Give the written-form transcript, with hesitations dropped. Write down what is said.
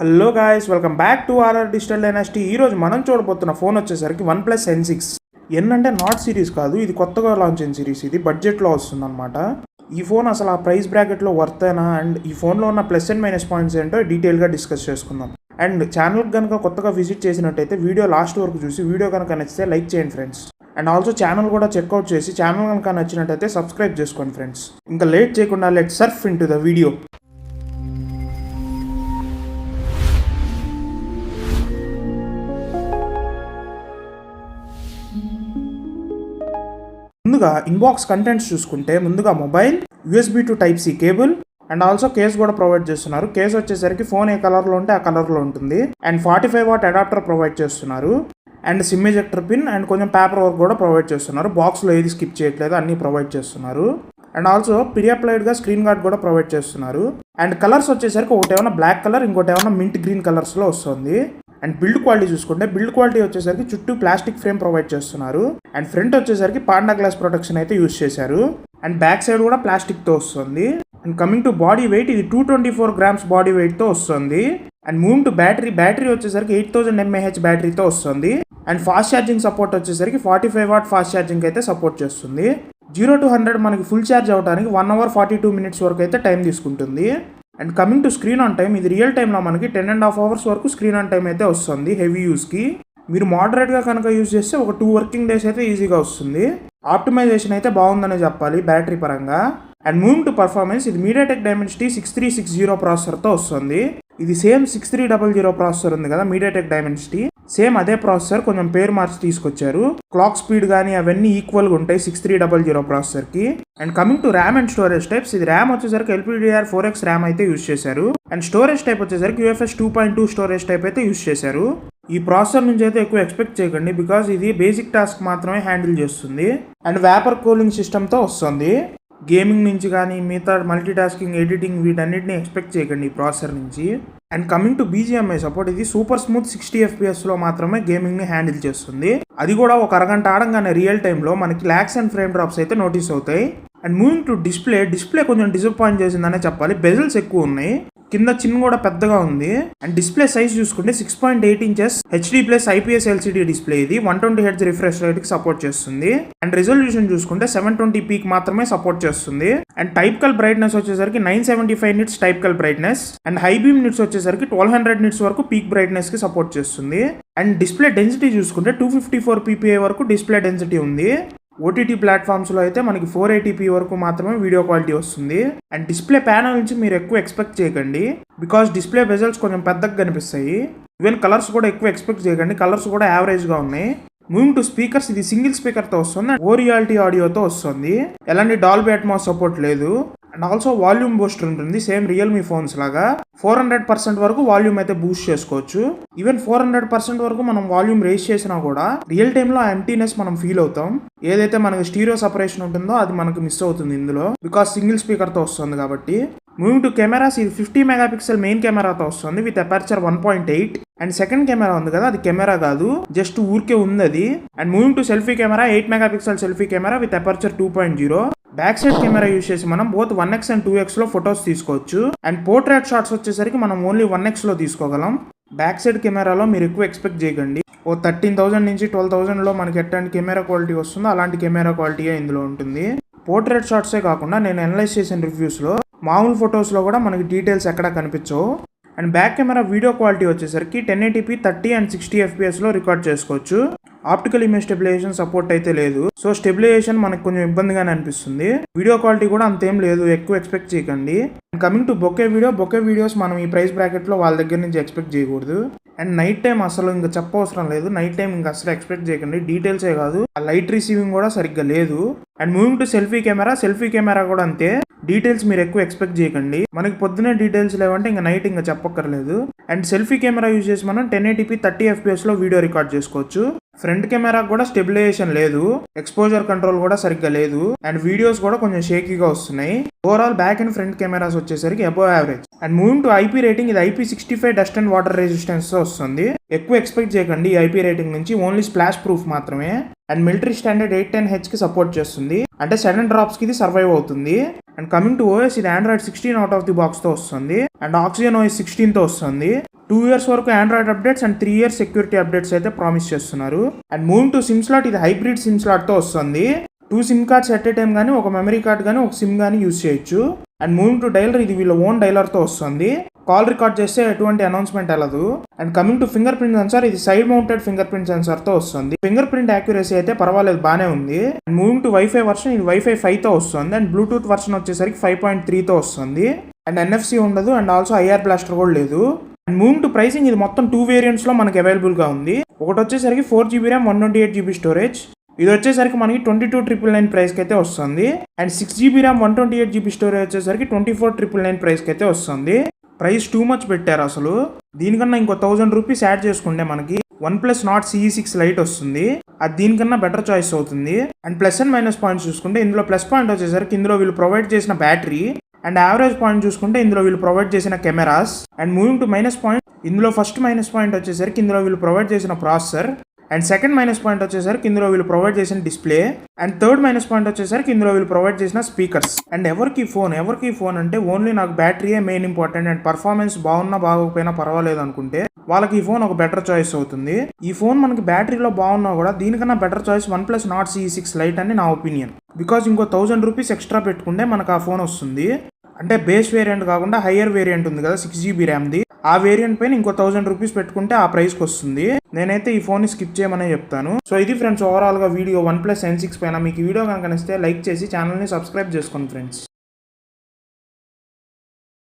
Hello guys, welcome back to RR digital dynasty. ఈరోజు మనం చూడబోతున్న phone వచ్చేసరికి OnePlus N6. అంటే నాట్ సిరీస్ కాదు, ఇది కొత్తగా లాంచ్ అయిన సిరీస్. ఇది బడ్జెట్లో వస్తుందన్నమాట. ఈ ఫోన్ అసలు ఆ ప్రైస్ బ్రాకెట్లో వర్తేనా అండ్ ఈ ఫోన్లో ఉన్న ప్లస్ అండ్ మైనస్ పాయింట్స్ ఏంటో డీటెయిల్గా డిస్కస్ చేసుకుందాం. అండ్ ఛానల్కి కనుక కొత్తగా విజిట్ చేసినట్టయితే వీడియో లాస్ట్ వరకు చూసి వీడియో కనుక నచ్చితే లైక్ చేయండి ఫ్రెండ్స్. అండ్ ఆల్సో ఛానల్ కూడా చెక్అవుట్ చేసి ఛానల్ కనుక నచ్చినట్టయితే సబ్స్క్రైబ్ చేసుకోండి ఫ్రెండ్స్. ఇంకా లేట్ చేయకుండా let Surf in to the video. ముందుగా ఇన్బాక్స్ కంటెంట్స్ చూసుకుంటే ముందుగా mobile, USB to Type-C cable and also case కూడా ప్రొవైడ్ చేస్తున్నారు. కేస్ వచ్చేసరికి ఫోన్ ఏ కలర్లో ఉంటే ఆ కలర్లో ఉంటుంది. అండ్ 45W అడాప్టర్ ప్రొవైడ్ చేస్తున్నారు. And SIM ejector pin and కొంచెం పేపర్ వర్క్ కూడా ప్రొవైడ్ చేస్తున్నారు. బాక్స్లో ఏది స్కిప్ చేయట్లేదు, అన్నీ ప్రొవైడ్ చేస్తున్నారు. అండ్ ఆల్సో ప్రీ అప్లైడ్గా స్క్రీన్ గార్డ్ కూడా ప్రొవైడ్ చేస్తున్నారు. అండ్ కలర్స్ వచ్చేసరికి ఒకటి ఏమైనా బ్లాక్ కలర్, ఇంకోటి ఏమైనా మింట్ గ్రీన్ కలర్స్లో వస్తుంది. అండ్ బిల్డ్ క్వాలిటీ చూసుకుంటే బిల్డ్ క్వాలిటీ వచ్చేసరికి చుట్టూ ప్లాస్టిక్ ఫ్రేమ్ ప్రొవైడ్ చేస్తున్నారు. అండ్ ఫ్రంట్ వచ్చేసరికి పాండా గ్లాస్ ప్రొటెక్షన్ అయితే యూజ్ చేశారు. అండ్ బ్యాక్ సైడ్ కూడా ప్లాస్టిక్తో వస్తుంది. And coming to body weight, ఇది 224 grams బాడీ వెయిట్తో వస్తుంది. అండ్ మూవ్ టు బ్యాటరీ వచ్చేసరికి 8000 mAh బ్యాటరీతో వస్తుంది. అండ్ ఫాస్ట్ ఛార్జింగ్ సపోర్ట్ వచ్చేసరికి 45W ఫాస్ట్ ఛార్జింగ్ అయితే సపోర్ట్ చేస్తుంది. 0 to 100 మనకి ఫుల్ ఛార్జ్ అవడానికి 1 hour 42 minutes వరకు అయితే టైం తీసుకుంటుంది. And coming to screen on time, ఇది రియల్ టైంలో మనకి 10.5 hours వరకు స్క్రీన్ ఆన్ టైం అయితే వస్తుంది హెవీ యూస్కి. మీరు మోడరేట్గా కనుక యూజ్ చేస్తే ఒక 2 working days అయితే ఈజీగా వస్తుంది. ఆప్టిమైజేషన్ అయితే బాగుందనే చెప్పాలి బ్యాటరీ పరంగా. అండ్ మూవింగ్ టు పర్ఫార్మెన్స్, ఇది మీడియాటెక్ డైమెన్సిటీ 6360 ప్రాసెసర్తో వస్తుంది. ఇది సేమ్ 6300 ప్రాసెసర్ ఉంది కదా మీడియాటెక్ డైమెన్సిటీ, సేమ్ అదే ప్రాసెసర్ కొంచెం పేరు మార్చి తీసుకొచ్చారు. క్లాక్ స్పీడ్ కానీ అవన్నీ ఈక్వల్గా ఉంటాయి 6300 ప్రాసెసర్కి. And coming to RAM and storage types, ఇది ర్యామ్ వచ్చేసరికి LPDDR4X ర్యామ్ అయితే యూజ్ చేశారు. అండ్ స్టోరేజ్ టైప్ వచ్చేసరికి UFS 2.2 స్టోరేజ్ టైప్ అయితే యూజ్ చేశారు. ఈ ప్రాసెసర్ నుంచి అయితే ఎక్కువ ఎక్స్పెక్ట్ చేయకండి, బికాజ్ ఇది బేసిక్ టాస్క్ మాత్రమే హ్యాండిల్ చేస్తుంది. అండ్ వేపర్ కూలింగ్ సిస్టమ్తో వస్తుంది. గేమింగ్ నుంచి కానీ మిగతా మల్టీ టాస్కింగ్, ఎడిటింగ్ వీటన్నిటిని ఎక్స్పెక్ట్ చేయకండి ఈ ప్రాసెసర్ నుంచి. And coming to BGMI support, ఇది సూపర్ స్మూత్ 60 FPS మాత్రమే గేమింగ్ని హ్యాండిల్ చేస్తుంది. అది కూడా ఒక అరగంట ఆడంగానే రియల్ టైంలో మనకి లాగ్స్ అండ్ ఫ్రేమ్ డ్రాప్స్ అయితే నోటీస్ అవుతాయి. అండ్ మూవింగ్ టు డిస్ప్లే కొంచెం డిసప్పాయింట్ చేసిందనే చెప్పాలి. బెజిల్స్ ఎక్కువ ఉన్నాయి, కింద చిన్న కూడా పెద్దగా ఉంది. అండ్ డిస్ప్లే సైజ్ చూసుకుంటే 6.8 inches HD+ IPS LCD display. ఇది 120Hz రిఫ్రెష్ రేట్ కి సపోర్ట్ చేస్తుంది. అండ్ రిజల్యూషన్ చూసుకుంటే 720p మాత్రమే సపోర్ట్ చేస్తుంది. అండ్ టైపికల్ బ్రైట్నెస్ వచ్చేసరికి 975 nits typical brightness. And high beam nits వచ్చేసరికి 1200 nits వరకు పీక్ బ్రైట్నెస్ కి సపోర్ట్ చేస్తుంది. అండ్ డిస్ప్లే డెన్సిటీ చూసుకుంటే 254 ppi వరకు డిస్ప్లే డెన్సిటీ ఉంది. OTT ప్లాట్ఫామ్స్లో అయితే మనకి 480p వరకు మాత్రమే వీడియో క్వాలిటీ వస్తుంది. అండ్ డిస్ప్లే ప్యానల్ నుంచి మీరు ఎక్కువ ఎక్స్పెక్ట్ చేయకండి, బికాస్ డిస్ప్లే బెజల్స్ కొంచెం పెద్దగా కనిపిస్తాయి. ఈవెన్ కలర్స్ కూడా ఎక్కువ ఎక్స్పెక్ట్ చేయకండి, కలర్స్ కూడా యావరేజ్గా ఉన్నాయి. మూవింగ్ టు స్పీకర్స్, ఇది సింగిల్ స్పీకర్తో వస్తుంది. అండ్ ఓరియాలిటీ ఆడియోతో వస్తుంది. ఎలాంటి డాల్బీ అట్మాస్ సపోర్ట్ లేదు. అండ్ ఆల్సో వాల్యూమ్ బూస్టర్ ఉంటుంది, సేమ్ రియల్మీ ఫోన్స్ లాగా. 400% వరకు వాల్యూమ్ అయితే బూస్ట్ చేసుకోవచ్చు. ఈవెన్ 400% వరకు మనం వాల్యూమ్ రేస్ చేసినా కూడా రియల్ టైంలో ఆ ఎంటీనెస్ మనం ఫీల్ అవుతాం. ఏదైతే మనకి స్టీరియో సపరేషన్ ఉంటుందో అది మనకు మిస్ అవుతుంది ఇందులో, బికాస్ సింగిల్ స్పీకర్తో వస్తుంది కాబట్టి. మూవింగ్ టు కెమెరాస్, ఇది 50 MP మెయిన్ కెమెరాతో వస్తుంది with aperture 1.8. And second camera ఉంది కదా, అది కెమెరా కాదు, జస్ట్ ఊరికే ఉంది అది. And moving to selfie camera, 8 MP selfie camera with aperture 2.0. Back side camera use చేసి మనం బోత్ 1x అండ్ 2x లో ఫొటోస్ తీసుకోవచ్చు. అండ్ పోర్ట్రేట్ షాట్స్ వచ్చేసరికి మనం ఓన్లీ 1x లో తీసుకోగలం. బ్యాక్ సైడ్ కెమెరాలో మీరు ఎక్కువ ఎక్స్పెక్ట్ చేయకండి. 13,000 నుంచి 12,000 లో మనకి ఎట్లాంటి కెమెరా క్వాలిటీ వస్తుందో అలాంటి కెమెరా క్వాలిటీయే ఇందులో ఉంటుంది. పోర్ట్రేట్ షాట్సే కాకుండా నేను అనలైజ్ చేసిన రివ్యూస్లో మామూలు ఫొటోస్లో కూడా మనకి డీటెయిల్స్ ఎక్కడా కనిపించవు. And back camera video quality వచ్చేసరికి 1080p 30 and 60 FPS లో రికార్డ్ చేసుకోవచ్చు. ఆప్టికల్ ఇమేజ్ స్టెబిలైజేషన్ సపోర్ట్ అయితే లేదు, సో స్టెబిలైజేషన్ మనకు కొంచెం ఇబ్బందిగానే అనిపిస్తుంది. వీడియో క్వాలిటీ కూడా అంతేం లేదు, ఎక్కువ ఎక్స్పెక్ట్ చేయకండి. And coming to bouquet videos మనం ఈ ప్రైస్ బ్రాకెట్లో వాళ్ళ దగ్గర నుంచి ఎక్స్పెక్ట్ చేయకూడదు. అండ్ నైట్ టైం అసలు ఇంకా చెప్పవసరం లేదు, నైట్ టైం ఇంకా అసలు ఎక్స్పెక్ట్ చేయకండి. డీటెయిల్సే కాదు, ఆ లైట్ రిసీవింగ్ కూడా సరిగ్గా లేదు. And moving to selfie camera కూడా అంతే, డీటెయిల్స్ మీరు ఎక్కువ ఎక్స్పెక్ట్ చేయకండి. మనకి పొద్దునే డీటెయిల్స్ లేవంటే ఇంకా నైట్ ఇంకా చెప్పక్కర్లేదు. అండ్ సెల్ఫీ కెమెరా యూజ్ చేసి మనం 1080p 30 FPS లో వీడియో రికార్డ్ చేసుకోవచ్చు. ఫ్రంట్ కెమెరా కూడా స్టెబిలైజేషన్ లేదు, ఎక్స్పోజర్ కంట్రోల్ కూడా సరిగ్గా లేదు. అండ్ వీడియోస్ కూడా కొంచెం షేకీగా వస్తున్నాయి. Overall back and front cameras వచ్చేసరికి above average. And moving to IP rating, ఇది IP65 dust and water resistance తో వస్తుంది. ఎక్కువ ఎక్స్పెక్ట్ చేయకండి IP రేటింగ్ నుంచి, ఓన్లీ స్ప్లాష్ ప్రూఫ్ మాత్రమే. అండ్ మిలిటరీ స్టాండర్డ్ 810H కి సపోర్ట్ చేస్తుంది, అంటే సడన్ డ్రాప్స్ కి ఇది సర్వైవ్ అవుతుంది. అండ్ కమింగ్ టు ఓఎస్ ఇది Android 16 out of the box తో వస్తుంది అండ్ ఆక్సిజన్ OS 16 తో వస్తుంది. 2 years వరకు Android updates and 3 years security updates అయితే ప్రామిస్ చేస్తున్నారు. And moving to SIM slot ఇది హైబ్రిడ్ సిమ్ స్లాట్ తో వస్తుంది. 2 SIM cards at a time కానీ ఒక మెమరీ కార్డ్ కానీ ఒక సిమ్ కానీ యూజ్ చేయొచ్చు. అండ్ మూవింగ్ టు డైలర్ ఇది వీళ్ళ ఓన్ డైలర్ తో వస్తుంది. కాల్ రికార్డ్ చేస్తే ఎటువంటి అనౌన్స్మెంట్ వెళ్ళదు. And coming to finger print sensor ఇది side mounted finger print sensor తో వస్తుంది. ఫింగర్ ప్రింట్ యాక్యురసీ అయితే పర్వాలేదు బానే ఉంది. And moving to wifi version ఇది వైఫై 5 తో వస్తుంది అండ్ బ్లూటూత్ వర్షన్ వచ్చేసరికి 5.3 తో వస్తుంది. అండ్ NFC ఉండదు అండ్ ఆల్సో IR బ్లాస్టర్ కూడా లేదు. అండ్ మూవింగ్ టు ప్రైసింగ్ ఇది మొత్తం 2 వేరియంట్స్ లో మనకి అవైలబుల్ గా ఉంది. ఒకటి వచ్చేసరికి 4GB RAM 128GB స్టోరేజ్. ఇది వచ్చేసరికి మనకి 22,999 ప్రైస్ కి అయితే వస్తుంది. And 6GB RAM 128GB storage వచ్చేసరికి 24,999 ప్రైస్ కి అయితే వస్తుంది. ప్రైస్ టూ మచ్ పెట్టారు అసలు. దీనికన్నా ఇంకో 1000 రూపీస్ యాడ్ చేసుకుంటే మనకి OnePlus Nord CE6 Lite వస్తుంది. అది దీనికన్నా బెటర్ చాయిస్ అవుతుంది. And plus and minus points చూసుకుంటే ఇందులో ప్లస్ పాయింట్ వచ్చేసరికి ఇందులో వీళ్ళు ప్రొవైడ్ చేసిన బ్యాటరీ అండ్ యావరేజ్ పాయింట్ చూసుకుంటే ఇందులో వీళ్ళు ప్రొవైడ్ చేసిన cameras. And moving to minus point ఇందులో ఫస్ట్ మైనస్ పాయింట్ వచ్చేసరికి ఇందులో వీళ్ళు ప్రొవైడ్ చేసిన processor and second minus point వచ్చేసరికి ఇందులో వీళ్ళు ప్రొవైడ్ చేసిన display and third minus point వచ్చేసరికి ఇందులో వీళ్ళు ప్రొవైడ్ చేసిన స్పీకర్స్. అండ్ ఎవరికి ఫోన్ అంటే ఓన్లీ నాకు బ్యాటరీయే మెయిన్ ఇంపార్టెంట్ అండ్ పర్ఫార్మెన్స్ బాగున్నా బాగోకపోయినా పర్వాలేదు అనుకుంటే వాళ్ళకి ఈ ఫోన్ ఒక బెటర్ చాయిస్ అవుతుంది. ఈ ఫోన్ మనకి బ్యాటరీలో బాగున్నా కూడా దీనికన్నా better choice OnePlus Nord CE6 Lite అని నా ఒపీనియన్. బికాజ్ ఇంకో 1000 రూపీస్ ఎక్స్ట్రా పెట్టుకుంటే మనకు ఆ ఫోన్ వస్తుంది. అంటే బేస్ వేరియంట్ కాకుండా హయ్యర్ వేరియంట్ ఉంది కదా 6GB ర్యామ్ది, ఆ వేరియంట్ పైన ఇంకో 1000 రూపీస్ పెట్టుకుంటే ఆ ప్రైస్కి వస్తుంది. నేనైతే ఈ ఫోన్ ని స్కిప్ చేయమనే చెప్తాను. సో ఇది ఫ్రెండ్స్ ఓవరాల్ గా వీడియో OnePlus N6 పైన. మీకు ఈ వీడియో కనుక నచ్చితే లైక్ చేసి ఛానల్ ని సబ్స్క్రైబ్ చేసుకోండి ఫ్రెండ్స్.